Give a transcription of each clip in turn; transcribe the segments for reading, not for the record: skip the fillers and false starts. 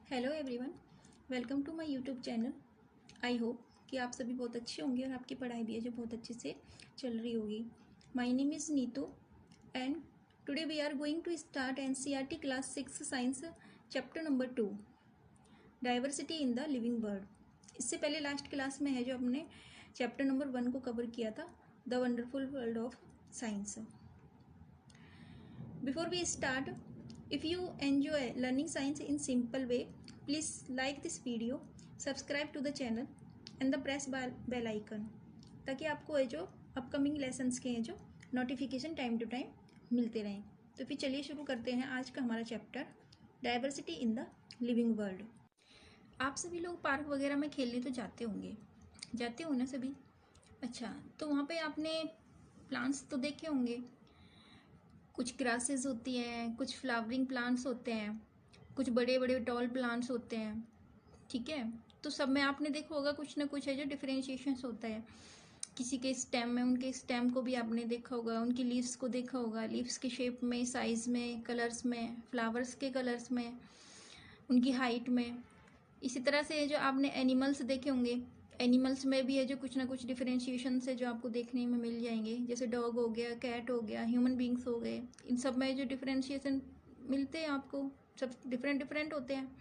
Hello everyone, welcome to my YouTube channel. I hope कि आप सभी बहुत अच्छे होंगे और आपकी पढ़ाई भी है जो बहुत अच्छे से चल रही होगी। My name is Neetu and today we are going to start NCERT class 6 science chapter number 2, diversity in the living world. इससे पहले लास्ट क्लास में है जो हमने चैप्टर नंबर 1 को कवर किया था, the wonderful world of science. Before we start, if you enjoy learning science in simple way, please like this video, subscribe to the channel and the press bell icon ताकि आपको ये जो upcoming lessons के हैं जो notification time to time मिलते रहें। तो फिर चलिए शुरू करते हैं आज का हमारा chapter, diversity in the living world. आप सभी लोग पार्क वगैरह में खेलने तो जाते हो ना सभी? अच्छा, तो वहाँ पे आपने प्लांट्स तो देखे होंगे। कुछ ग्रासेस होती हैं, कुछ फ्लावरिंग प्लांट्स होते हैं, कुछ बड़े बड़े टॉल प्लांट्स होते हैं, ठीक है। तो सब में आपने देखा होगा कुछ ना कुछ है जो डिफरेंशिएशंस होता है। किसी के स्टेम में, उनके स्टेम को भी आपने देखा होगा, उनकी लीव्स को देखा होगा, लीव्स के शेप में, साइज़ में, कलर्स में, फ्लावर्स के कलर्स में, उनकी हाइट में। इसी तरह से जो आपने एनिमल्स देखे होंगे, एनिमल्स में भी है जो कुछ ना कुछ डिफरेंशिएशन से जो आपको देखने में मिल जाएंगे, जैसे डॉग हो गया, कैट हो गया, ह्यूमन बींग्स हो गए। इन सब में जो डिफरेंशिएशन मिलते हैं आपको, सब डिफरेंट होते हैं।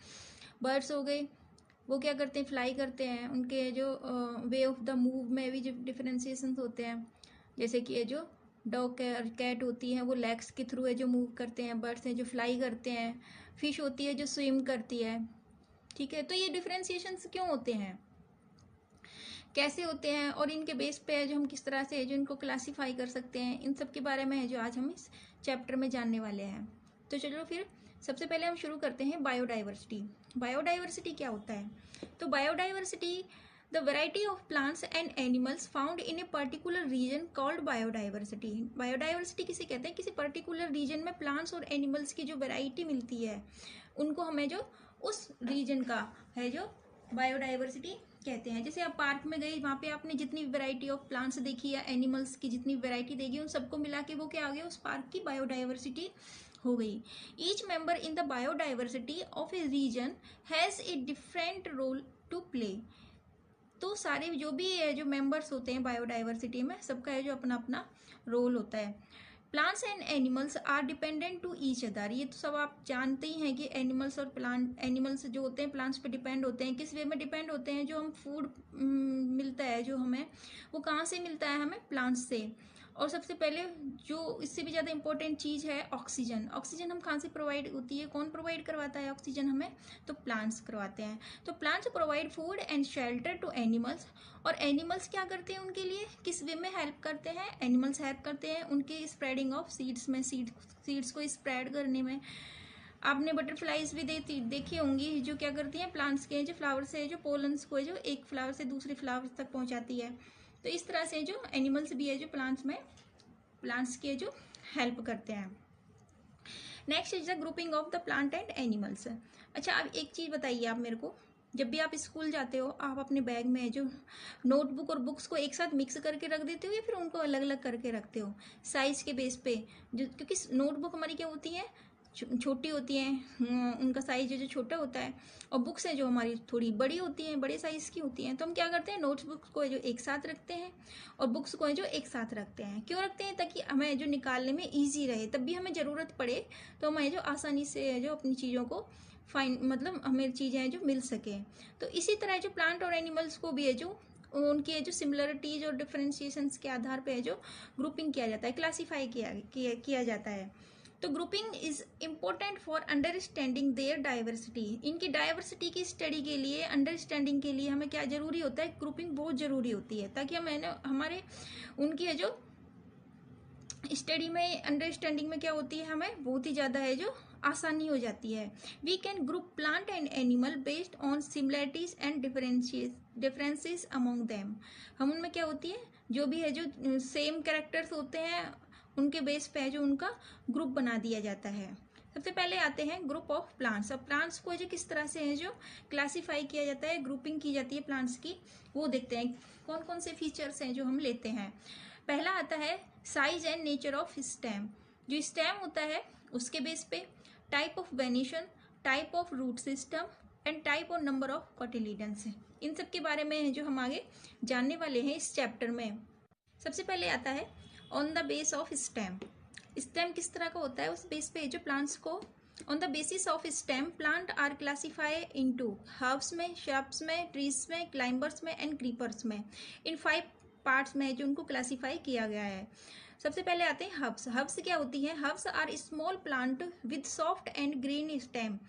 बर्ड्स हो गए, वो क्या करते हैं, फ्लाई करते हैं। उनके जो वे ऑफ द मूव में भी जो डिफरेंशिएशन होते हैं, जैसे कि ये जो डॉग कैट होती है वो लेग्स के थ्रू है जो मूव करते हैं। बर्ड्स हैं जो फ्लाई करते हैं। फिश होती है जो स्विम करती है, ठीक है। तो ये डिफरेंशिएशंस क्यों होते हैं, कैसे होते हैं, और इनके बेस पे है जो हम किस तरह से है जो इनको क्लासीफाई कर सकते हैं, इन सब के बारे में है जो आज हम इस चैप्टर में जानने वाले हैं। तो चलो फिर सबसे पहले हम शुरू करते हैं बायोडाइवर्सिटी। बायोडाइवर्सिटी क्या होता है? तो biodiversity the variety of plants and animals found in a particular reason called biodiversity. Biodiversity किसे कहते हैं? किसी पर्टिकुलर रीजन में प्लांट्स और एनिमल्स की जो वेराइटी मिलती है उनको हमें जो उस रीजन का है जो बायोडाइवर्सिटी कहते हैं। जैसे आप पार्क में गए, वहाँ पे आपने जितनी वैरायटी ऑफ प्लांट्स देखी या एनिमल्स की जितनी वैरायटी देखी, उन सबको मिला के वो क्या आ गया, उस पार्क की बायोडाइवर्सिटी हो गई। Each member in the biodiversity of a region has a different role to play. तो सारे जो भी है जो मेंबर्स होते हैं बायोडाइवर्सिटी में, सबका है जो अपना अपना रोल होता है। Plants and animals are dependent to each other. ये तो सब आप जानते ही हैं कि एनिमल्स और एनिमल्स जो होते हैं प्लांट्स पे डिपेंड होते हैं। किस वे में डिपेंड होते हैं? जो हम फूड मिलता है जो हमें, वो कहाँ से मिलता है? हमें प्लांट्स से। और सबसे पहले जो इससे भी ज़्यादा इंपॉर्टेंट चीज़ है ऑक्सीजन। ऑक्सीजन हम कहाँ से प्रोवाइड होती है? कौन प्रोवाइड करवाता है ऑक्सीजन हमें? तो प्लांट्स करवाते हैं। तो plants provide food and shelter to animals. और एनिमल्स क्या करते हैं उनके लिए? किस वे में हेल्प करते हैं? एनिमल्स हेल्प करते हैं उनके स्प्रेडिंग ऑफ सीड्स में, सीड्स को स्प्रेड करने में। आपने बटरफ्लाइज भी देखी होंगी जो क्या करती हैं, प्लांट्स के जो फ्लावर से जो पोलन्स को जो एक फ्लावर से दूसरे फ्लावर तक पहुंचाती है। तो इस तरह से जो एनिमल्स भी है जो प्लांट्स में, प्लांट्स के जो हेल्प करते हैं। Next is the grouping of the plant and animals. अच्छा, अब एक चीज़ बताइए आप मेरे को, जब भी आप स्कूल जाते हो, आप अपने बैग में जो नोटबुक और बुक्स को एक साथ मिक्स करके रख देते हो या फिर उनको अलग अलग करके रखते हो साइज़ के बेस पे? जो क्योंकि नोटबुक हमारी क्या होती है, छोटी होती हैं, उनका साइज जो छोटा होता है, और बुक्स हैं जो हमारी थोड़ी बड़ी होती हैं, बड़े साइज़ की होती हैं। तो हम क्या करते हैं, नोटबुक्स को जो एक साथ रखते हैं और बुक्स को जो एक साथ रखते हैं। क्यों रखते हैं? ताकि हमें जो निकालने में ईजी रहे, तब भी हमें ज़रूरत पड़े तो हमें जो आसानी से जो अपनी चीज़ों को मतलब हमें चीज़ें जो मिल सके। तो इसी तरह जो प्लांट और एनिमल्स को भी है जो उनकी जो सिमिलरिटीज और डिफरेंशिएशंस के आधार पे है जो ग्रुपिंग किया जाता है, क्लासीफाई किया जाता है। तो grouping is important for understanding their diversity. इनकी डाइवर्सिटी की स्टडी के लिए, अंडरस्टैंडिंग के लिए हमें क्या जरूरी होता है? ग्रुपिंग बहुत जरूरी होती है, ताकि हम हमारे उनकी है जो स्टडी में, अंडरस्टैंडिंग में क्या होती है, हमें बहुत ही ज़्यादा है जो आसानी हो जाती है। We can group plant and animal based on similarities and differences among them. हम उनमें क्या होती है, जो भी है जो सेम कैरेक्टर्स होते हैं उनके बेस पे जो उनका ग्रुप बना दिया जाता है। सबसे पहले आते हैं ग्रुप ऑफ प्लांट्स। अब प्लांट्स को जो किस तरह से है जो क्लासीफाई किया जाता है, ग्रुपिंग की जाती है प्लांट्स की, वो देखते हैं कौन कौन से फीचर्स हैं जो हम लेते हैं। पहला आता है size and nature of stem. जो स्टेम होता है उसके बेस पे, type of venation, type of root system, and type और नंबर ऑफ कोटिलीडन्स। इन सब के बारे में जो हम आगे जानने वाले हैं इस चैप्टर में। सबसे पहले आता है on the base of stem. Stem किस तरह का होता है, उस बेस पे जो प्लांट्स को on the basis of stem plant are classify into herbs में, श्रब्स में, ट्रीज में, क्लाइंबर्स में एंड क्रीपर्स में। इन 5 पार्ट्स में जो उनको क्लासीफाई किया गया है। सबसे पहले आते हैं हर्ब्स। हर्ब्स क्या होती है? Herbs are small plant with soft and green stem.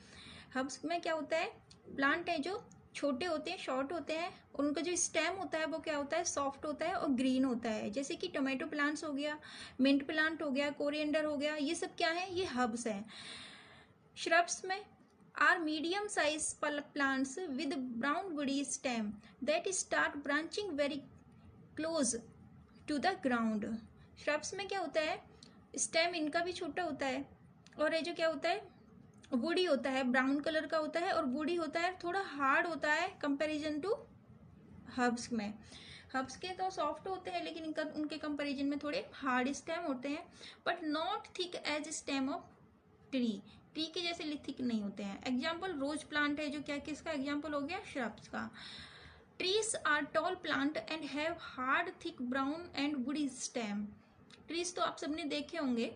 Herbs में क्या होता है? प्लांट है जो छोटे होते हैं, शॉर्ट होते हैं, और उनका जो स्टेम होता है वो क्या होता है? सॉफ्ट होता है और ग्रीन होता है। जैसे कि टोमेटो प्लांट्स हो गया, मिंट प्लांट हो गया, कोरिएंडर हो गया, ये सब क्या है? ये हर्ब्स हैं। श्रब्स में are medium size plants with brown woody stem that start branching very close to the ground. Shrubs में क्या होता है? स्टेम इनका भी छोटा होता है, और ये जो क्या होता है? वुडी होता है, ब्राउन कलर का होता है, और वुडी होता है, थोड़ा हार्ड होता है कंपैरिजन टू हर्ब्स में। हर्ब्स के तो सॉफ्ट होते हैं, लेकिन इनका उनके कंपैरिजन में थोड़े हार्ड स्टेम होते हैं, but not thick as stem of tree. Tree के जैसे थिक नहीं होते हैं। एग्जाम्पल रोज प्लांट है जो क्या, किसका एग्जाम्पल हो गया? श्रब्स का। Trees are tall plant and have hard thick brown and woody stem. Trees तो आप सबने देखे होंगे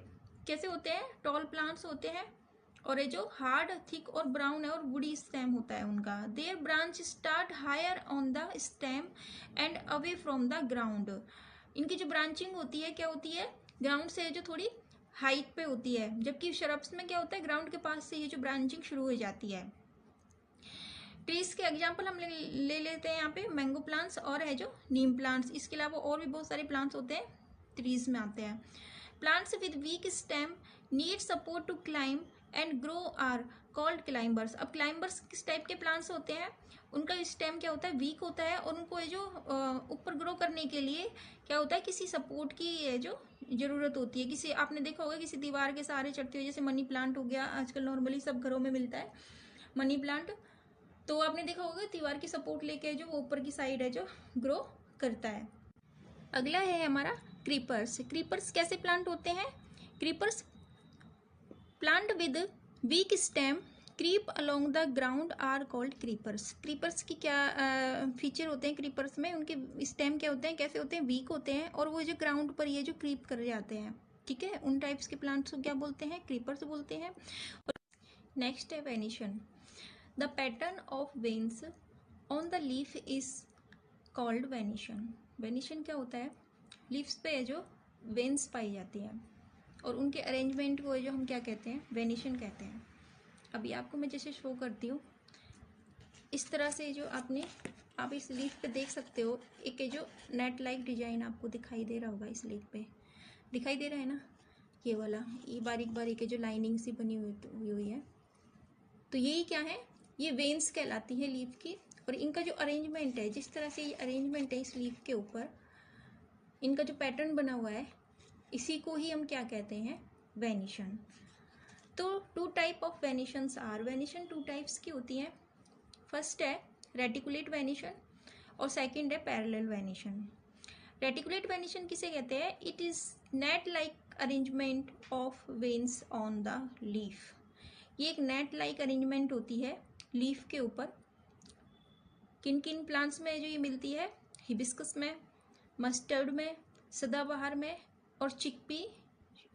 कैसे होते हैं? टॉल प्लांट्स होते हैं, और ये जो हार्ड, थिक और ब्राउन है और वुडी स्टेम होता है उनका। There branch start higher on the stem and away from the ground. इनकी जो ब्रांचिंग होती है क्या होती है? ग्राउंड से जो थोड़ी हाइट पे होती है, जबकि श्रब्स में क्या होता है? ग्राउंड के पास से ये जो ब्रांचिंग शुरू हो जाती है। ट्रीज के एग्जाम्पल हम ले लेते हैं यहाँ पे मैंगो प्लांट्स और है जो नीम प्लांट्स। इसके अलावा और भी बहुत सारे प्लांट्स होते हैं, ट्रीज में आते हैं। Plants with weak stem need support to climb and grow are called climbers. अब क्लाइंबर्स किस टाइप के प्लांट्स होते हैं? उनका स्टेम क्या होता है? वीक होता है, और उनको जो ऊपर ग्रो करने के लिए क्या होता है? किसी सपोर्ट की जो जरूरत होती है। किसी, आपने देखा होगा किसी दीवार के सहारे चढ़ते हुए, जैसे मनी प्लांट हो गया, आजकल नॉर्मली सब घरों में मिलता है मनी प्लांट। तो आपने देखा होगा दीवार की सपोर्ट लेके जो वो ऊपर की साइड है जो ग्रो करता है। अगला है हमारा क्रीपर्स। क्रीपर्स कैसे प्लांट होते हैं? Creepers plant with weak stem creep along the ground are called creepers. Creepers की क्या फीचर होते हैं क्रीपर्स में? उनके स्टेम क्या होते हैं, कैसे होते हैं? वीक होते हैं, और वो जो ग्राउंड पर ये जो क्रीप कर जाते हैं, ठीक है, उन टाइप्स के प्लांट्स को क्या बोलते हैं? क्रीपर्स बोलते हैं। नेक्स्ट है venation. The pattern of veins on the leaf is called venation. Venation क्या होता है? लीव्स पे जो वेन्स पाई जाती हैं, और उनके अरेंजमेंट को जो हम क्या कहते हैं? वेनिशन कहते हैं। अभी आपको मैं जैसे शो करती हूँ, इस तरह से जो आप इस लीफ पे देख सकते हो, एक जो नेट लाइक डिजाइन आपको दिखाई दे रहा होगा, इस लीफ पे दिखाई दे रहा है ना, ये वाला, ये बारीक बारीक जो लाइनिंग सी बनी हुई है, तो यही क्या है? ये वेन्स कहलाती है लीफ की। और इनका जो अरेंजमेंट है, जिस तरह से ये अरेंजमेंट है इस लीफ के ऊपर, इनका जो पैटर्न बना हुआ है, इसी को ही हम क्या कहते हैं? वेनिशन। तो 2 type of venations are. Venation 2 types की होती हैं। फर्स्ट है रेटिकुलेट वेनिशन, और सेकंड है पैरेलल वेनिशन। रेटिकुलेट वेनिशन किसे कहते हैं? It is net like arrangement of veins on the leaf. ये एक नेट लाइक अरेंजमेंट होती है लीफ के ऊपर। किन किन प्लांट्स में जो ये मिलती है? हिबिस्कस में, मस्टर्ड में, सदाबहार में, और चिकपी,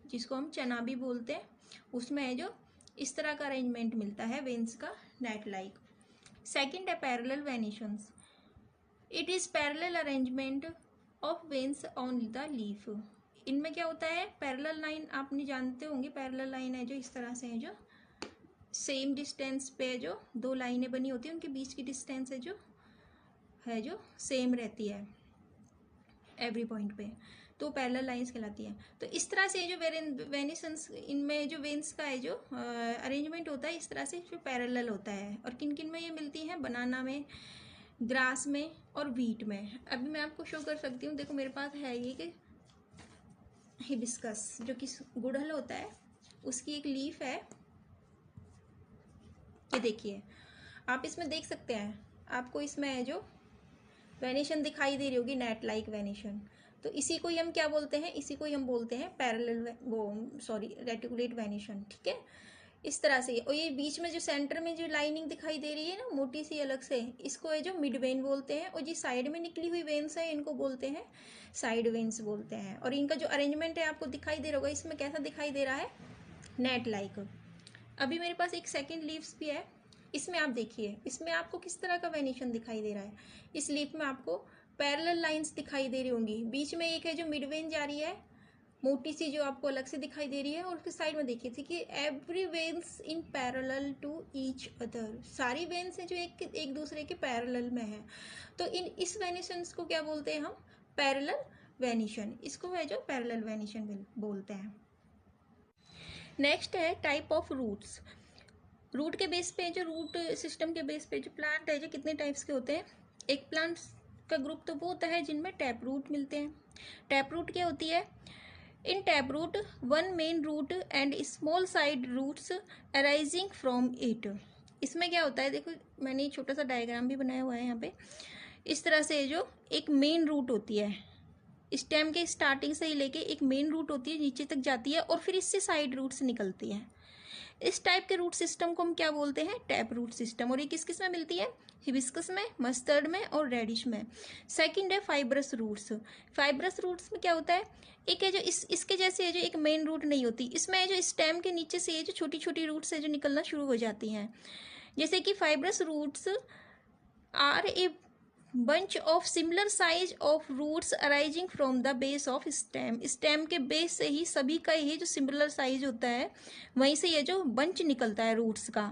जिसको हम चना भी बोलते हैं, उसमें है जो इस तरह का अरेंजमेंट मिलता है वेन्स का, नेट लाइक। सेकंड है parallel venations. It is parallel arrangement of veins on the leaf. इनमें क्या होता है? पैरेलल लाइन आपने जानते होंगे, पैरेलल लाइन है जो इस तरह से है, जो सेम डिस्टेंस पे जो 2 लाइनें बनी होती है, उनके बीच की डिस्टेंस है जो सेम रहती है एवरी पॉइंट पे, तो पैरेलल लाइंस कहलाती है। तो इस तरह से जो वेनिशंस, इनमें जो वेन्स का है जो अरेंजमेंट होता है, इस तरह से जो पैरेलल होता है। और किन किन में ये मिलती हैं? बनाना में, ग्रास में, और व्हीट में। अभी मैं आपको शो कर सकती हूँ, देखो मेरे पास है ये कि हिबिस्कस, जो कि गुड़हल होता है, उसकी एक लीफ है, ये देखिए, आप इसमें देख सकते हैं, आपको इसमें है जो वेनिशन दिखाई दे रही होगी, नेट लाइक वेनिशन। तो इसी को ही हम क्या बोलते हैं? इसी को ही हम बोलते हैं पैरेलल, वो सॉरी, रेटिकुलेट वेनिशन, ठीक है। इस तरह से। और ये बीच में जो सेंटर में जो लाइनिंग दिखाई दे रही है ना मोटी सी अलग से, इसको है जो मिड वेन बोलते हैं। और जी साइड में निकली हुई वेन्स है इनको बोलते हैं साइड वेन्स बोलते हैं। और इनका जो अरेंजमेंट है आपको दिखाई दे रहा होगा, इसमें कैसा दिखाई दे रहा है, नेट लाइक। अभी मेरे पास एक सेकेंड लीव्स भी है, इसमें आप देखिए इसमें आपको किस तरह का वेनिएशन दिखाई दे रहा है। इस लीफ में आपको पैरेलल लाइंस दिखाई दे रही होंगी, बीच में एक है जो मिड वेन जा रही है मोटी सी जो आपको अलग से दिखाई दे रही है, और उसके साइड में देखिए थी कि every veins in parallel to each other, सारी वेन्स हैं जो एक दूसरे के पैरेलल में है। तो इस वेनिशन को क्या बोलते हैं हम, पैरेलल वेनिशन, इसको है जो पैरेलल वेनिशन बोलते हैं। नेक्स्ट है टाइप ऑफ रूट्स। रूट के बेस पे जो रूट सिस्टम के बेस पे जो प्लांट है जो कितने टाइप्स के होते हैं। एक प्लांट का ग्रुप तो वो होता है जिनमें टैप रूट मिलते हैं। टैप रूट क्या होती है, in tap root one main root and small side roots arising from it. इसमें क्या होता है, देखो मैंने छोटा सा डायग्राम भी बनाया हुआ है यहाँ पे। इस तरह से जो एक मेन रूट होती है, स्टेम के स्टार्टिंग से ही लेके एक मेन रूट होती है नीचे तक जाती है, और फिर इससे साइड रूट्स निकलती हैं। इस टाइप के रूट सिस्टम को हम क्या बोलते हैं, टैप रूट सिस्टम। और ये किस किस में मिलती है, हिबिस्कस में, मस्टर्ड में और रेडिश में। सेकंड है फाइब्रस रूट्स। फाइब्रस रूट्स में क्या होता है, एक है जो इसके जैसे है जो एक मेन रूट नहीं होती, इसमें है जो स्टेम के नीचे से ये जो छोटी छोटी रूट्स है जो निकलना शुरू हो जाती हैं। जैसे कि fibrous roots are a bunch of similar size of roots arising from the base of stem। Stem के बेस से ही सभी का ये जो सिमिलर साइज होता है वहीं से ये जो बंच निकलता है रूट्स का।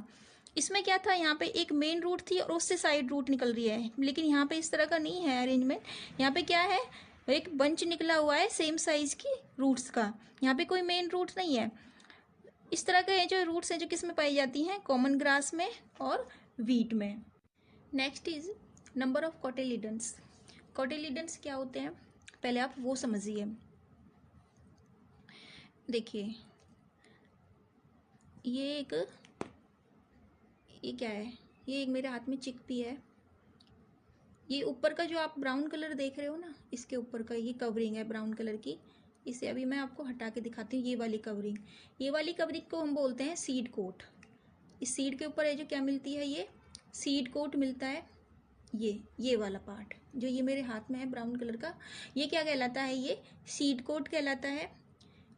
इसमें क्या था, यहाँ पे एक मेन रूट थी और उससे साइड रूट निकल रही है, लेकिन यहाँ पे इस तरह का नहीं है अरेंजमेंट। यहाँ पे क्या है, एक बंच निकला हुआ है सेम साइज की रूट्स का, यहाँ पे कोई मेन रूट नहीं है। इस तरह के जो रूट्स हैं जो किस में पाई जाती हैं, कॉमन ग्रास में और वीट में। Next is number of cotyledons. Cotyledons क्या होते हैं पहले आप वो समझिए। देखिए ये क्या है, ये एक मेरे हाथ में चिकपी है। ये ऊपर का जो आप ब्राउन कलर देख रहे हो ना, इसके ऊपर का ये कवरिंग है ब्राउन कलर की। इसे अभी मैं आपको हटा के दिखाती हूँ। ये वाली कवरिंग को हम बोलते हैं सीड कोट। इस सीड के ऊपर है जो क्या मिलती है, ये सीड कोट मिलता है। ये वाला पार्ट जो ये मेरे हाथ में है ब्राउन कलर का, ये क्या कहलाता है, ये सीड कोट कहलाता है।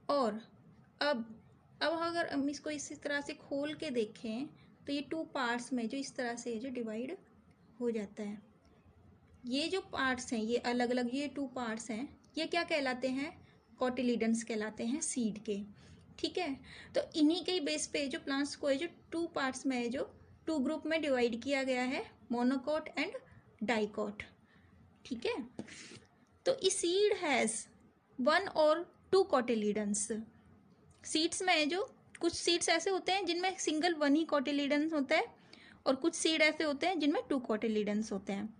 और अब अगर हम इसको इसी तरह से खोल के देखें तो ये टू पार्ट्स में जो इस तरह से जो डिवाइड हो जाता है। ये जो पार्ट्स हैं ये अलग अलग, ये टू पार्ट्स हैं, ये क्या कहलाते हैं, कोटिलिडन्स कहलाते हैं सीड के। ठीक है, तो इन्हीं के बेस पे जो प्लांट्स को है जो टू पार्ट्स में है जो टू ग्रुप में डिवाइड किया गया है, मोनोकोट एंड डाइकोट। ठीक है, तो ई सीड हैज वन और टू कोटिलिडन्स। सीड्स में जो कुछ सीड्स ऐसे होते हैं जिनमें सिंगल वन ही कोटिलिडन्स होता है, और कुछ सीड ऐसे होते हैं जिनमें टू कोटिलिडन्स होते हैं।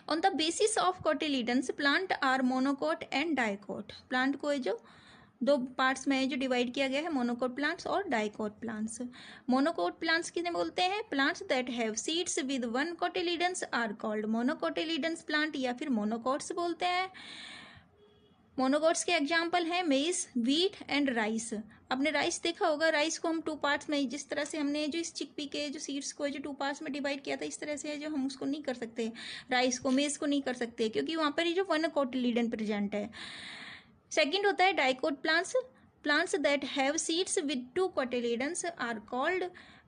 On the basis of cotyledons plant are monocot and dicot. Plant को जो दो पार्ट्स में जो डिवाइड किया गया है, मोनोकोट प्लांट्स और डाइकोट प्लांट्स। मोनोकोट प्लांट्स किन्हें बोलते हैं, plants that have seeds with one cotyledons are called monocotyledons plant, या फिर मोनोकोट्स बोलते हैं। मोनोकोट्स के एग्जाम्पल हैं मेज, वीट एंड राइस। आपने राइस देखा होगा, राइस को हम टू पार्ट्स में, जिस तरह से हमने जो इस चिकपी के जो सीड्स को जो टू पार्ट्स में डिवाइड किया था, इस तरह से जो हम उसको नहीं कर सकते, राइस को, मेज को नहीं कर सकते, क्योंकि वहाँ पर जो वन कोटिलिडन प्रेजेंट है। सेकेंड होता है dicot plants. Plants that have seeds with two cotyledons are called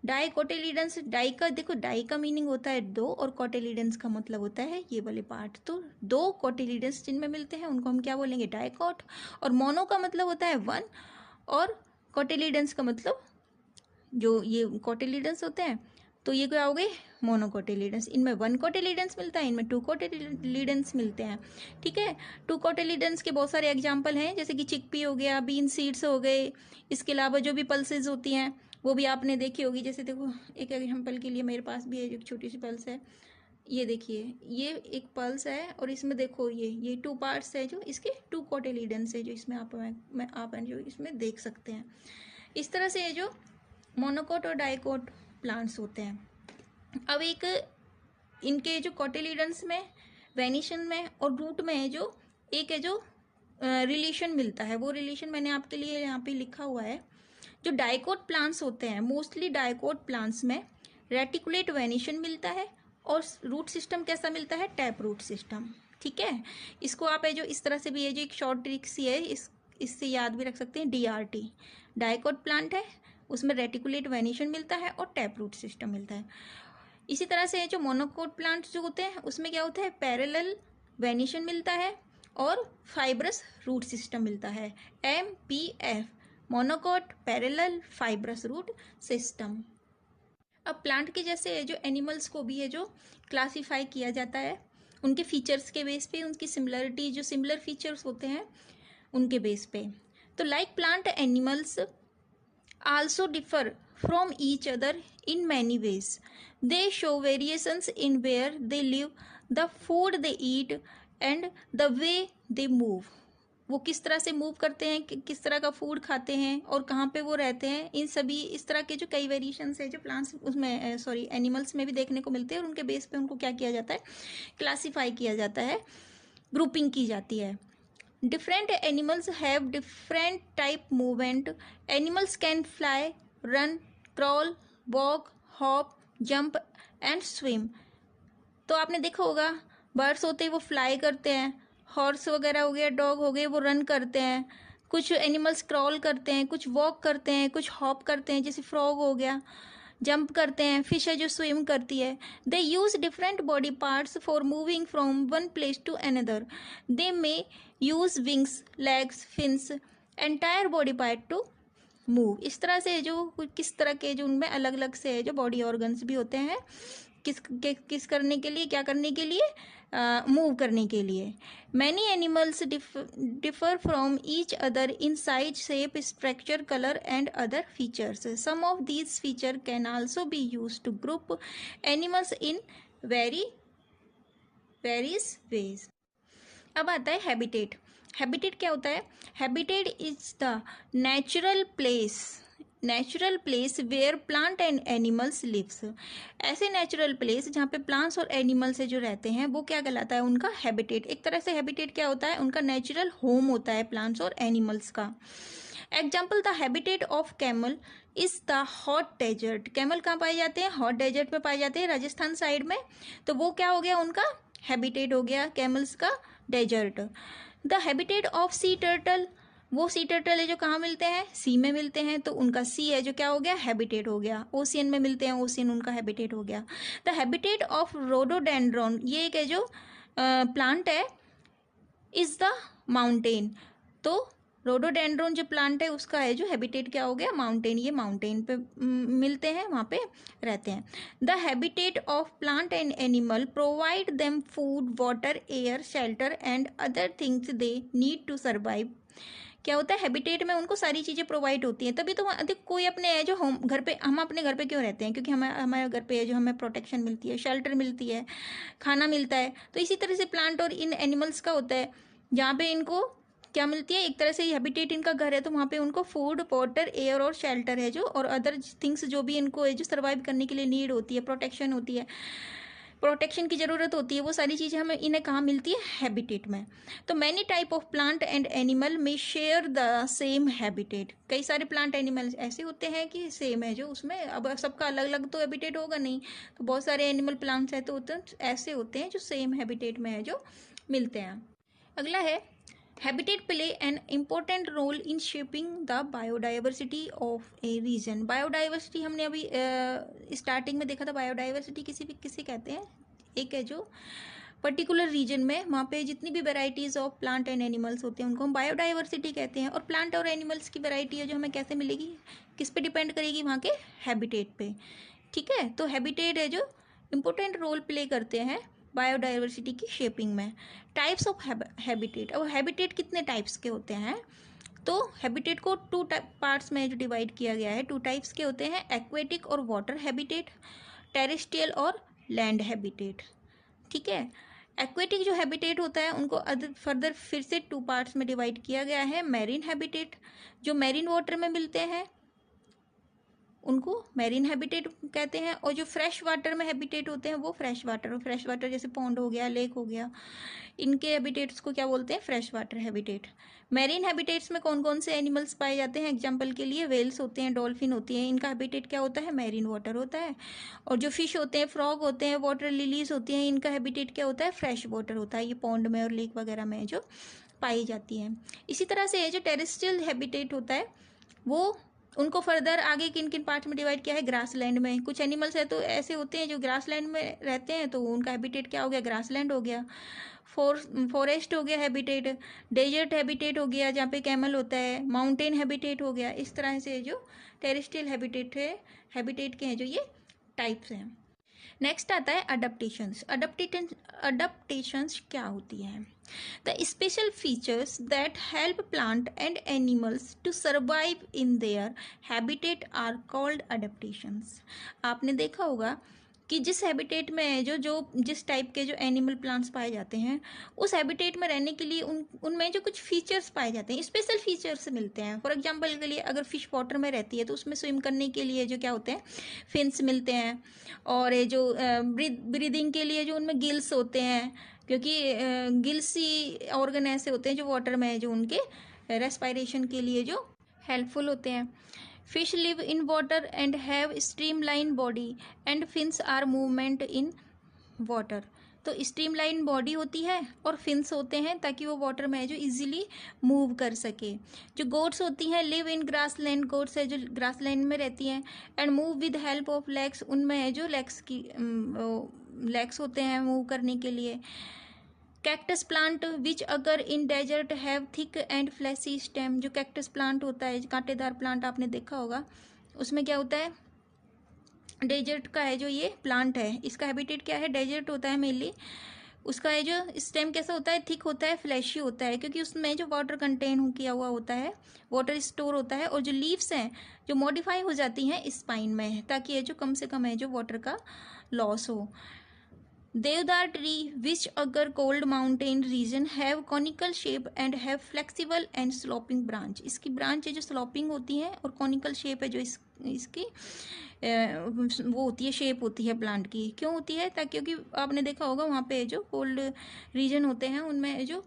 dicotyledons. Di का देखो, डाई का मीनिंग होता है दो, और कोटिलिडन्स का मतलब होता है ये वाले पार्ट। तो दो कोटिलिडन्स जिनमें मिलते हैं उनको हम क्या बोलेंगे, डाइकोट। और मोनो का मतलब होता है वन, और कोटिलिडन्स का मतलब जो ये कोटिलिडन्स होते हैं, तो ये क्या हो गए, मोनोकोटिलिडन्स। इनमें वन कोटिलिडन्स मिलता है, इनमें टू कोटिलिडन्स मिलते हैं। ठीक है, टू कोटिलिडन्स के बहुत सारे एग्जाम्पल हैं, जैसे कि चिकपी हो गया, बीन सीड्स हो गए। इसके अलावा जो भी पल्सेज होती हैं वो भी आपने देखी होगी। जैसे देखो एक एग्जाम्पल के लिए मेरे पास भी है, एक छोटी सी पल्स है, ये देखिए, ये एक पल्स है, और इसमें देखो ये टू पार्ट्स है जो इसके टू कोटिलिडन्स है जो इसमें आप जो इसमें देख सकते हैं। इस तरह से ये जो मोनोकोट और डाइकोट प्लांट्स होते हैं। अब एक इनके जो कोटिलिडन्स में, वेनिशन में और रूट में है जो एक है जो रिलेशन मिलता है, वो रिलेशन मैंने आपके लिए यहाँ पे लिखा हुआ है। जो डाइकोट प्लांट्स होते हैं, मोस्टली डाइकोट प्लांट्स में रेटिकुलेट वेनिशन मिलता है और रूट सिस्टम कैसा मिलता है, टैप रूट सिस्टम। ठीक है, इसको आप जो इस तरह से भी है जो एक शॉर्ट ट्रिक सी है, इससे याद भी रख सकते हैं, DRT। डाइकोट प्लांट है, उसमें रेटिकुलेट वेनिशन मिलता है और टैप रूट सिस्टम मिलता है। इसी तरह से जो मोनोकोट प्लांट जो होते हैं उसमें क्या होता है, पैरेलल वेनिशन मिलता है और फाइब्रस रूट सिस्टम मिलता है, MPF, monocot parallel fibrous root system. अब प्लांट के जैसे जो एनिमल्स को भी है जो क्लासीफाई किया जाता है उनके फीचर्स के बेस पे, उनकी सिमिलरिटी, जो सिमिलर फीचर्स होते हैं उनके बेस पे। तो like plant animals also differ from each other in many ways. They show variations in where they live, the food they eat and the way they move. वो किस तरह से मूव करते हैं, किस तरह का फूड खाते हैं और कहाँ पे वो रहते हैं, इन सभी इस तरह के जो कई वेरिएशंस है जो प्लांट्स उसमें एनिमल्स में भी देखने को मिलते हैं और उनके बेस पे उनको क्या किया जाता है, क्लासीफाई किया जाता है, ग्रुपिंग की जाती है। Different animals have different type movement. Animals can fly, run, crawl, walk, hop, jump and swim. तो आपने देखा होगा बर्ड्स होते हैं वो फ्लाई करते हैं, हॉर्स वगैरह हो गया, डॉग हो गए वो रन करते हैं, कुछ एनिमल्स क्रॉल करते हैं, कुछ वॉक करते हैं, कुछ हॉप करते हैं, जैसे फ्रॉग हो गया, जंप करते हैं, फिश है जो स्विम करती है। They use different body parts for moving from one place to another. They may use wings, legs, fins, entire body part to move. इस तरह से जो किस तरह के जो उनमें अलग अलग से जो बॉडी ऑर्गन्स भी होते हैं, किस करने के लिए, क्या करने के लिए, मूव करने के लिए। Many animals differ from each other in size, shape, structure, colour and other features. Some of these feature can also be use to group animals in various ways. अब आता है हैबिटेट। हैबिटेट क्या होता है, habitat is the natural place where plant and animals lives. ऐसे natural place जहाँ पे plants और एनिमल्स जो रहते हैं वो क्या कहलाता है, उनका हैबिटेट। एक तरह से हैबिटेट क्या होता है, उनका नेचुरल होम होता है प्लांट्स और एनिमल्स का। Example, the habitat of camel is the hot desert. Camel कहाँ पाए जाते हैं, हॉट डेजर्ट में पाए जाते हैं, राजस्थान साइड में। तो वो क्या हो गया, उनका हैबिटेट हो गया कैमल्स का desert. The habitat of sea turtle, वो सी टर्टल है जो कहाँ मिलते हैं, सी में मिलते हैं, तो उनका सी है जो क्या हो गया, हैबिटेट हो गया। ओशियन में मिलते हैं, ओशियन उनका हैबिटेट हो गया। द हैबिटेट ऑफ रोडोडेंड्रॉन, ये एक है जो प्लांट है, इज द माउंटेन। तो रोडोडेंड्रॉन जो प्लांट है उसका है जो हैबिटेट क्या हो गया, माउंटेन। ये माउंटेन पे मिलते हैं, वहाँ पे रहते हैं। The habitat of plant and animal provide them food, water, air, shelter and other things they need to survive. क्या होता है, हैबिटेट में उनको सारी चीज़ें प्रोवाइड होती हैं, तभी तो अधिक कोई अपने है जो होम घर पे, हम अपने घर पे क्यों रहते हैं, क्योंकि हमारे घर पे है जो हमें प्रोटेक्शन मिलती है, शेल्टर मिलती है, खाना मिलता है। तो इसी तरह से प्लांट और इन एनिमल्स का होता है, जहाँ पे इनको क्या मिलती है, एक तरह से हैबिटेट इनका घर है, तो वहाँ पे उनको फूड, वाटर, एयर और शेल्टर है जो, और अदर थिंग्स जो भी इनको है जो सर्वाइव करने के लिए नीड होती है, प्रोटेक्शन होती है, प्रोटेक्शन की ज़रूरत होती है, वो सारी चीज़ें हमें इन्हें कहाँ मिलती है, हैबिटेट में। तो many type of plant and animal में शेयर द सेम हैबिटेट। कई सारे प्लांट एनिमल्स ऐसे होते हैं कि सेम है जो, उसमें अब सबका अलग अलग तो हैबिटेट होगा नहीं, तो बहुत सारे एनिमल प्लांट्स है तो ऐसे होते हैं जो सेम हैबिटेट में है जो मिलते हैं। अगला है, habitat play an important role in shaping the biodiversity of a region. Biodiversity हमने अभी स्टार्टिंग में देखा था, बायोडाइवर्सिटी किसे कहते हैं, एक है जो पर्टिकुलर रीजन में वहाँ पे जितनी भी varieties of plant and animals होते हैं उनको हम बायोडाइवर्सिटी कहते हैं। और प्लांट और एनिमल्स की वेराइटी है जो हमें कैसे मिलेगी, किस पे डिपेंड करेगी, वहाँ के हैबिटेट पे। ठीक है, तो हैबिटेट है जो इम्पोर्टेंट रोल प्ले करते हैं बायोडाइवर्सिटी की शेपिंग में। टाइप्स ऑफ हैबिटेट, अब हैबिटेट कितने टाइप्स के होते हैं, तो हैबिटेट को टू पार्ट्स में जो डिवाइड किया गया है, टू टाइप्स के होते हैं, एक्वेटिक और वाटर हैबिटेट, टेरेस्ट्रियल और लैंड हैबिटेट। ठीक है, एक्वेटिक जो हैबिटेट होता है उनको फर्दर फिर से टू पार्ट्स में डिवाइड किया गया है। मैरीन हैबिटेट जो मैरीन वाटर में मिलते हैं उनको मैरीन हैबिटेट कहते हैं। और जो फ्रेश वाटर में हैबिटेट होते हैं वो फ्रेश वाटर जैसे पॉन्ड हो गया, लेक हो गया, इनके हैबिटेट्स को क्या बोलते हैं? Fresh water habitat. Marine habitats में कौन कौन से एनिमल्स पाए जाते हैं? एग्जाम्पल के लिए वेल्स होते हैं, डॉल्फिन होती हैं, इनका हैबिटेट क्या होता है? मैरीन वाटर होता है। और जो फिश होते हैं, फ्रॉग होते हैं, वाटर लिलीज होती हैं, इनका हैबिटेट क्या होता है? फ्रेश वाटर होता है। ये पॉन्ड में और लेक वगैरह में जो पाई जाती हैं। इसी तरह से जो टेरेस्ट्रियल हैबिटेट होता है वो उनको फर्दर आगे किन किन पार्ट्स में डिवाइड किया है? ग्रासलैंड में। कुछ एनिमल्स है तो ऐसे होते हैं जो ग्रासलैंड में रहते हैं, तो उनका हैबिटेट क्या हो गया? ग्रासलैंड हो गया। फॉरेस्ट हो गया हैबिटेट, डेजर्ट हैबिटेट हो गया जहाँ पे कैमल होता है, माउंटेन हैबिटेट हो गया। इस तरह से जो टेरेस्ट्रियल हैबिटेट है, हैबिटेट के हैं जो ये टाइप्स हैं। नेक्स्ट आता है अडप्टेशंस। अडप्टेशंस क्या होती हैं? The special features that help plant and animals to survive in their habitat are called adaptations. आपने देखा होगा कि जिस हैबिटेट में जो जो जिस टाइप के जो एनिमल प्लांट्स पाए जाते हैं, उस हैबिटेट में रहने के लिए उनमें जो कुछ फीचर्स पाए जाते हैं, स्पेशल फीचर्स मिलते हैं। फॉर एग्जांपल के लिए अगर फिश वाटर में रहती है तो उसमें स्विम करने के लिए जो क्या होते हैं? फिन्स मिलते हैं। और ये जो ब्रीदिंग के लिए जो उनमें गिल्स होते हैं, क्योंकि गिल्स ही ऑर्गन ऐसे होते हैं जो वाटर में है, जो उनके रेस्पिरेशन के लिए जो हेल्पफुल होते हैं। Fish live in water and have streamline body and fins are movement in water. तो स्ट्रीमलाइन बॉडी होती है और फिन्स होते हैं ताकि वो वाटर में है जो इजीली मूव कर सके। जो गोट्स होती हैं लिव इन ग्रासलैंड, गोट्स है जो ग्रासलैंड में रहती हैं, and move with help of legs, उनमें है जो लेग्स होते हैं मूव करने के लिए। Cactus plant which occur in desert have thick and fleshy stem. जो कैक्टस प्लांट होता है, कांटेदार प्लांट आपने देखा होगा, उसमें क्या होता है? डेजर्ट का है जो ये प्लांट है, इसका हैबिटेट क्या है? डेजर्ट होता है मेनली। उसका है जो स्टेम कैसा होता है? थिक होता है, फ्लैशी होता है, क्योंकि उसमें जो वाटर कंटेन किया हुआ होता है, वाटर स्टोर होता है। और जो लीव्स हैं जो मॉडिफाई हो जाती हैं स्पाइन में, ताकि ये जो कम से कम है जो वाटर का लॉस हो। देवदार ट्री विच अगर cold mountain region have conical shape and have flexible and sloping branch. इसकी ब्रांच है जो स्लोपिंग होती है और कॉनिकल शेप है जो इसकी वो होती है, शेप होती है प्लांट की। क्यों होती है? ताकि क्योंकि आपने देखा होगा वहाँ पे जो कोल्ड रीजन होते हैं उनमें जो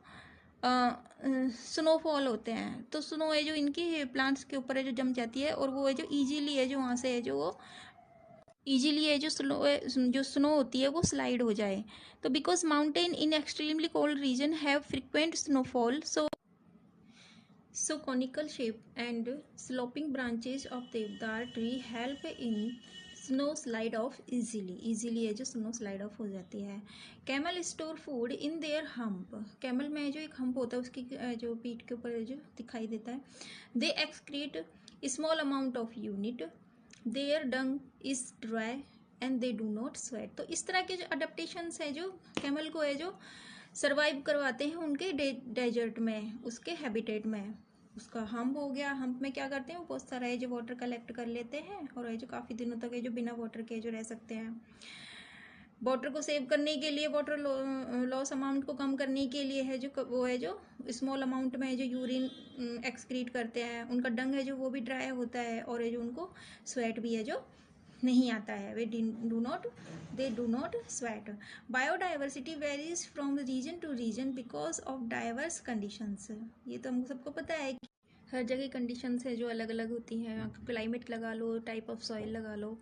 स्नोफॉल होते हैं, तो स्नो है जो इनकी प्लांट्स के ऊपर है जो जम जाती है, और वो है जो ईजीली है जो वहाँ से है जो वो ईजिली है जो स्नो होती है वो स्लाइड हो जाए। तो because mountain in extremely cold region have frequent snowfall, so conical shape and sloping branches of deodar tree help in snow slide of easily है जो स्नो स्लाइड ऑफ हो जाती है। Camel store food in their hump. Camel में जो एक hump होता है उसकी जो पीठ के ऊपर जो दिखाई देता है, they excrete small amount of unit, their dung is dry and they do not sweat. तो इस तरह के जो अडेप्टेशंस है जो कैमल को है जो सर्वाइव करवाते हैं उनके डेजर्ट में, उसके हैबिटेट में। उसका हम्प हो गया, हम्प में क्या करते हैं? वो बहुत सारा है जो वाटर कलेक्ट कर लेते हैं और है जो काफ़ी दिनों तक है जो बिना वाटर के जो रह सकते हैं। वाटर को सेव करने के लिए, वाटर लॉस अमाउंट को कम करने के लिए है जो वो है जो स्मॉल अमाउंट में है जो यूरिन एक्सक्रीट करते हैं। उनका डंग है जो वो भी ड्राई होता है और है जो उनको स्वेट भी है जो नहीं आता है, वे they do not sweat. Biodiversity varies from region to region because of diverse conditions. ये तो हमको सबको पता है कि हर जगह कंडीशंस है जो अलग अलग होती हैं। वहाँ का क्लाइमेट लगा लो, टाइप ऑफ सॉइल लगा लो,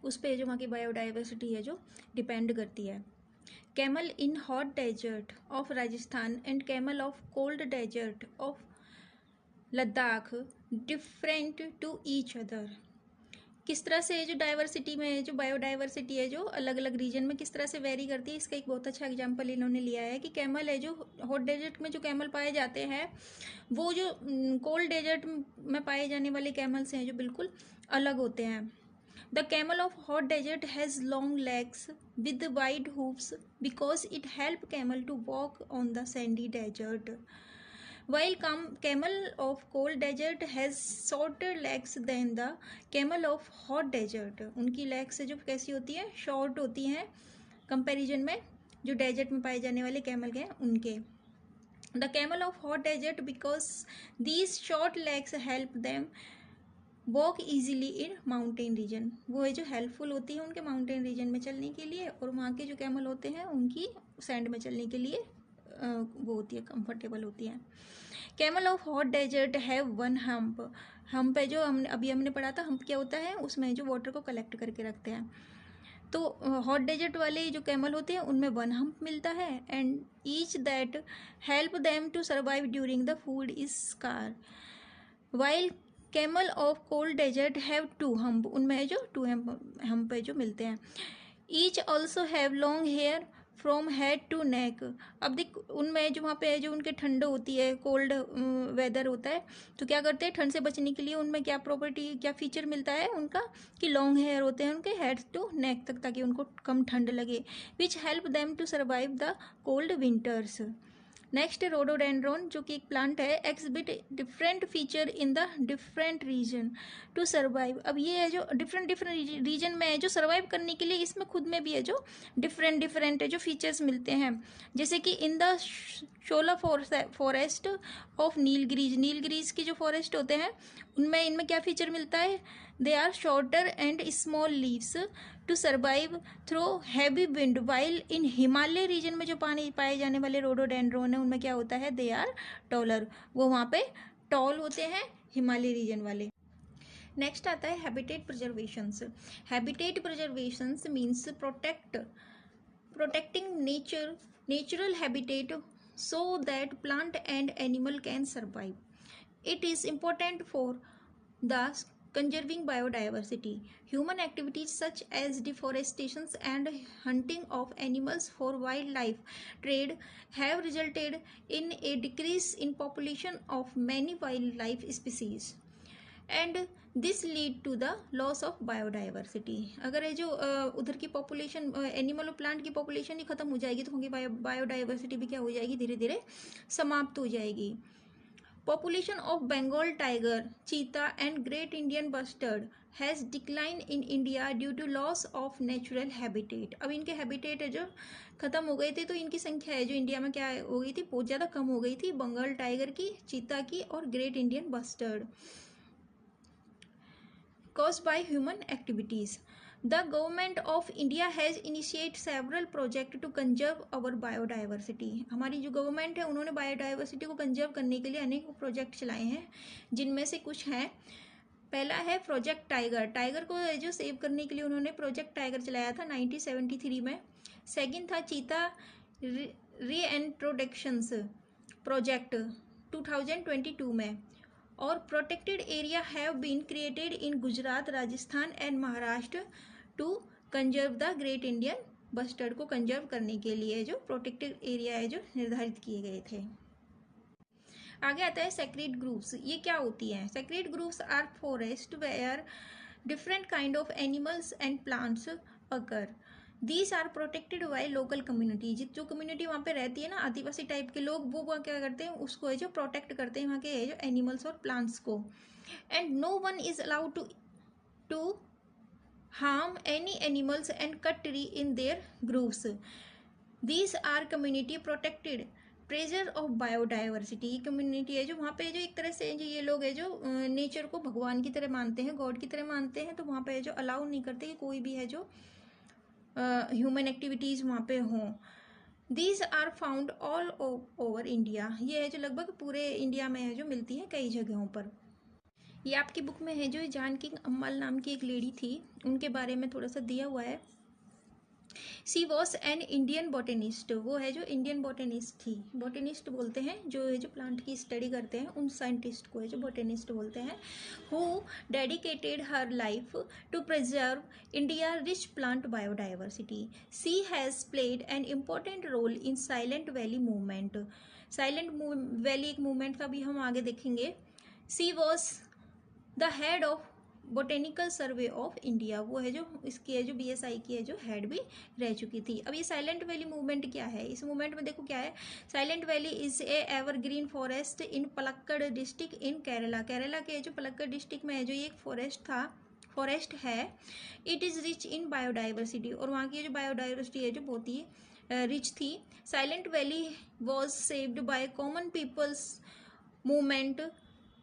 उस पर जो वहाँ की बायोडाइवर्सिटी है जो डिपेंड करती है। Camel in hot desert of Rajasthan and camel of cold desert of Ladakh different to each other. किस तरह से जो डाइवर्सिटी में जो बायोडाइवर्सिटी है जो अलग अलग रीजन में किस तरह से वेरी करती है, इसका एक बहुत अच्छा एग्जांपल इन्होंने लिया है कि कैमल है जो हॉट डेजर्ट में जो कैमल पाए जाते हैं वो जो कोल्ड डेजर्ट में पाए जाने वाले कैमल्स हैं जो बिल्कुल अलग होते हैं। The camel of hot desert has long legs with wide hoofs because it help camel to walk on the sandy desert, while camel of cold desert has shorter legs than the camel of hot desert। उनकी legs जो कैसी होती है? Short होती हैं comparison में जो desert में पाए जाने वाले कैमल के उनके। The camel of hot desert because these short legs help them walk easily in mountain region, वो है जो हेल्पफुल होती है उनके माउंटेन रीजन में चलने के लिए, और वहाँ के जो कैमल होते हैं उनकी सैंड में चलने के लिए वो होती है, कंफर्टेबल होती है। Camel of hot desert have one hump, hump है जो हमने पढ़ा था, हम्प क्या होता है, उसमें जो वाटर को कलेक्ट करके रखते हैं। तो हॉट डेजर्ट वाले जो कैमल होते हैं उनमें वन हम्प मिलता है, and each that help them to survive during the food is scarce, while camel of cold desert have two hump, उनमें है जो टू हम्प है जो मिलते हैं। Each also have long hair from head to neck, अब देख उनमें जो वहाँ पे है जो उनके ठंड होती है, कोल्ड वेदर होता है, तो क्या करते हैं ठंड से बचने के लिए उनमें क्या प्रॉपर्टी, क्या फीचर मिलता है उनका, कि लॉन्ग हेयर होते हैं उनके हेड टू नेक तक, ताकि उनको कम ठंड लगे, which help them to survive the cold winters. Next rhododendron, जो कि एक प्लांट है, exhibit different feature in the different region to survive, अब ये है जो डिफरेंट रीजन में है जो सर्वाइव करने के लिए इसमें खुद में भी है जो डिफरेंट है जो फीचर्स मिलते हैं, जैसे कि in the Shola forest of Nilgiris की जो फॉरेस्ट होते हैं उनमें इनमें क्या फीचर मिलता है, they are shorter and small leaves to survive through heavy wind, while in Himalaya region में जो पानी पाए जाने वाले रोडोडेंड्रोन है उनमें क्या होता है, दे आर टॉलर, वो वहाँ पे टॉल होते हैं हिमालय रीजन वाले। नेक्स्ट आता है habitat preservations. Habitat preservations means protecting natural habitat so that plant and animal can survive. It is important for the conserving biodiversity. Human activities such as deforestation and hunting of animals for wildlife trade have resulted in a decrease in population of many wildlife species, and this lead to the loss of biodiversity. अगर ये जो उधर की population animal और plant की population ही खत्म हो जाएगी तो उनकी बायोडाइवर्सिटी भी क्या हो जाएगी, धीरे धीरे समाप्त हो जाएगी। Population of Bengal tiger, cheetah and great Indian bustard has decline in India due to loss of natural habitat. अब इनके हैबिटेट है जो खत्म हो गए थे, तो इनकी संख्या है जो इंडिया में क्या हो गई थी, बहुत ज़्यादा कम हो गई थी, बंगाल टाइगर की, चीता की और great Indian bustard, caused by human activities. The government of India has initiated several projects to conserve our biodiversity. हमारी जो गवर्नमेंट है उन्होंने बायोडाइवर्सिटी को कंजर्व करने के लिए अनेक प्रोजेक्ट चलाए हैं, जिनमें से कुछ हैं। पहला है प्रोजेक्ट टाइगर, टाइगर को जो सेव करने के लिए उन्होंने प्रोजेक्ट टाइगर चलाया था 1973 में। सेकंड था चीता रीइंट्रोडक्शंस प्रोजेक्ट 2022 में, और protected area have been created in Gujarat, Rajasthan and Maharashtra to conserve the great Indian bustard को कंजर्व करने के लिए जो प्रोटेक्टेड एरिया है जो निर्धारित किए गए थे। आगे आता है सेक्रेड ग्रुप्स। ये क्या होती हैं? Sacred groups are forest where different kind of animals and plants occur. These are protected by local community. जो कम्युनिटी वहाँ पे रहती है ना, आदिवासी टाइप के लोग, वो क्या करते हैं, उसको है जो प्रोटेक्ट करते हैं वहाँ के है जो एनिमल्स और प्लांट्स को। And no one is allowed to harm any animals and cut tree in their groups. These are community protected treasure of biodiversity. Community है जो वहाँ पे जो एक तरह से जो ये लोग है जो नेचर को भगवान की तरह मानते हैं, गॉड की तरह मानते हैं, तो वहाँ पे जो अलाउ नहीं करते कि कोई भी है जो ह्यूमन एक्टिविटीज़ वहाँ पे हों। These are found all over India. ये है जो लगभग पूरे इंडिया में है जो मिलती है कई जगहों पर। ये आपकी बुक में है जो जानकी अम्मल नाम की एक लेडी थी, उनके बारे में थोड़ा सा दिया हुआ है। सी वॉज एन इंडियन बॉटनिस्ट। वो है जो इंडियन बॉटनिस्ट थी। बॉटनिस्ट बोलते हैं जो है जो प्लांट की स्टडी करते हैं, उन साइंटिस्ट को है जो बॉटनिस्ट बोलते हैं। Who dedicated her life to preserve India rich plant biodiversity. She has played an important role in silent valley movement. Silent valley एक मूवमेंट का भी हम आगे देखेंगे। She was the head of botanical survey of India. वो है जो इसकी है जो BSI की है जो हेड भी रह चुकी थी। अब ये साइलेंट वैली मूवमेंट क्या है? इस मूवमेंट में देखो क्या है, silent valley is a evergreen forest in Palakkad district in Kerala. Kerala के जो पलक्कड़ डिस्ट्रिक्ट में है जो ये एक फॉरेस्ट है। It is rich in biodiversity, और वहाँ की जो बायोडाइवर्सिटी है जो बहुत ही रिच थी। Silent valley was saved by common peoples movement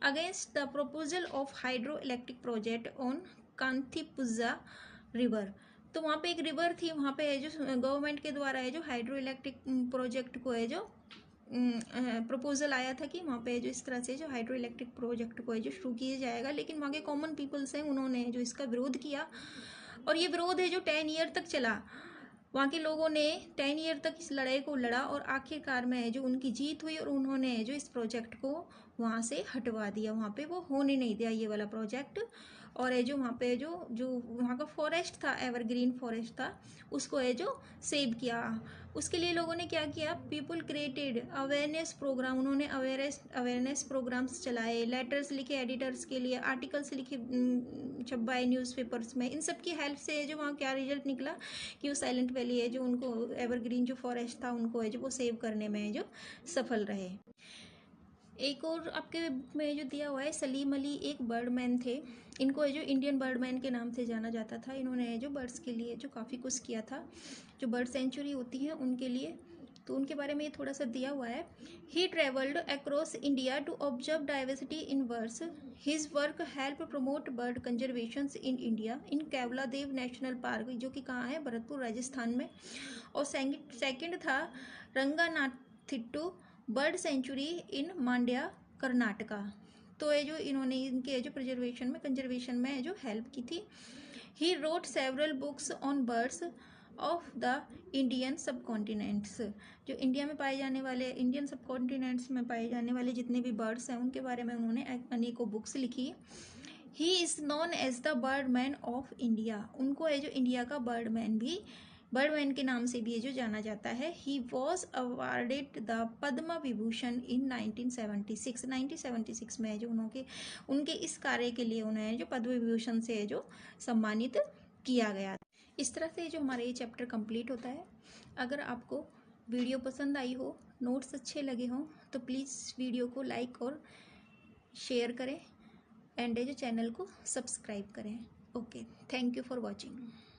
against the proposal of hydro electric project on Kunthipuzha river. तो वहाँ पे एक रिवर थी, वहाँ पे है जो गवर्नमेंट के द्वारा है जो हाइड्रो इलेक्ट्रिक प्रोजेक्ट को है जो प्रपोजल आया था कि वहाँ पे जो इस तरह से जो हाइड्रो इलेक्ट्रिक प्रोजेक्ट को है जो शुरू किया जाएगा, लेकिन वहाँ के कॉमन पीपल्स हैं उन्होंने जो इसका विरोध किया, और ये विरोध है जो 10 ईयर तक चला। वहाँ के लोगों ने 10 ईयर तक इस लड़ाई को लड़ा और आखिरकार में है जो उनकी जीत हुई और उन्होंने जो इस प्रोजेक्ट को वहाँ से हटवा दिया, वहाँ पे वो होने नहीं दिया ये वाला प्रोजेक्ट। और है जो वहाँ पे जो जो वहाँ का फॉरेस्ट था, एवरग्रीन फॉरेस्ट था, उसको है जो सेव किया। उसके लिए लोगों ने क्या किया, पीपल क्रिएटेड अवेयरनेस प्रोग्राम, उन्होंने अवेयरनेस प्रोग्राम्स चलाए, लेटर्स लिखे एडिटर्स के लिए, आर्टिकल्स लिखे छपवाए न्यूज़पेपर्स में। इन सब की हेल्प से जो वहाँ क्या रिजल्ट निकला कि वो साइलेंट वैली है जो उनको एवरग्रीन जो फॉरेस्ट था उनको है जो वो सेव करने में जो सफल रहे। एक और आपके बुक में जो दिया हुआ है, सलीम अली एक बर्डमैन थे, इनको जो इंडियन बर्डमैन के नाम से जाना जाता था। इन्होंने जो बर्ड्स के लिए जो काफ़ी कुछ किया था, जो बर्ड सेंचुरी होती है उनके लिए, तो उनके बारे में ये थोड़ा सा दिया हुआ है। He travelled across India to observe diversity in birds. His work help promote bird conservation in India in Keoladeo national park, जो कि कहाँ है, भरतपुर राजस्थान में। और सेकंड था रंगानाथिट्टू बर्ड सेंचुरी इन मांड्या कर्नाटका। तो ये जो इन्होंने इनके जो कंजर्वेशन में जो हेल्प की थी। He wrote several books on birds of the Indian सब कॉन्टिनेंट्स, जो इंडिया में पाए जाने वाले, इंडियन सब कॉन्टिनेंट्स में पाए जाने वाले जितने भी बर्ड्स हैं उनके बारे में उन्होंने अनेकों बुक्स लिखी। He is known as the birdman of India, उनको है जो इंडिया का बर्डमैन के नाम से भी ये जो जाना जाता है। He was awarded the Padma Vibhushan इन 1976 में जो उनके इस कार्य के लिए उन्हें जो पद्म विभूषण से जो सम्मानित किया गया। इस तरह से जो हमारा ये चैप्टर कंप्लीट होता है। अगर आपको वीडियो पसंद आई हो, नोट्स अच्छे लगे हों, तो प्लीज़ वीडियो को लाइक और शेयर करें एंड जो चैनल को सब्सक्राइब करें। Okay, thank you for watching.